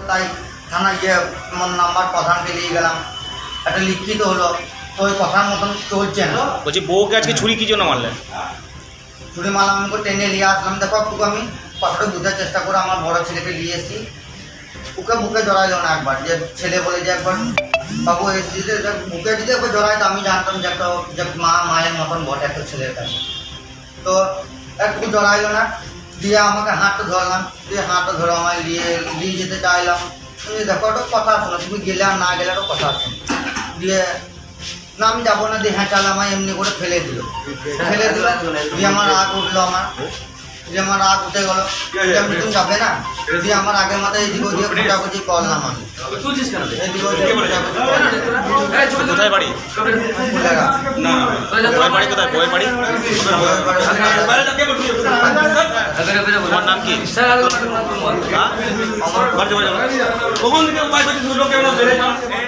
তাই থানা গিয়ে আমার নাম্বার প্রধানকে নিয়ে গেলাম, একটা লিখিত হলো, তো ওই কথার মতন চলছে না। বলছি বউকে আজকে ছুরি কি জন্য মারলেন? ছুরি মারলাম, আমি টেনে নিয়ে আসলাম। দেখো একটু আমি কথাটা বোঝার চেষ্টা করে আমার বড় ছেলেকে নিয়ে এসেছি, ওকে বুকে জড়াইল না একবার, যে ছেলে বলে যে একবার বাবু এসেছি, বুকে যদি একবার জড়াইতো আমি জানতাম যে একটা যে মায়ের মতন বটে একটা ছেলের কাছে। তো একটু জড়াইল না, দিয়ে আমাকে হাতটা ধরলাম, দিয়ে হাতটা ধরে আমায় নিয়ে যেতে চাইলাম। তুমি দেখো একটা কথা শোনো, তুমি গেলে আর না গেলে একটা কথা শোনো। দিয়ে না আমি যাবো না, দিয়ে হ্যাঁ চাল আমায় এমনি করে ফেলে দিল। দিয়ে আমার রাগ উঠলো, আমার রাগ উঠে গেলো, তুমি যাবে না। দিয়ে আমার আগের মাথায় এদিকে ওদিকে খোঁজাখুঁজি করলাম আমি, এদিকে ওদিকে খোঁজাখুঁজি করলাম। কোথায় বাড়ি? ফুলেরা। না বউয়ের বাড়ি কোথায়? বউয়ের বাড়ি তোমার নাম কি? হ্যাঁ?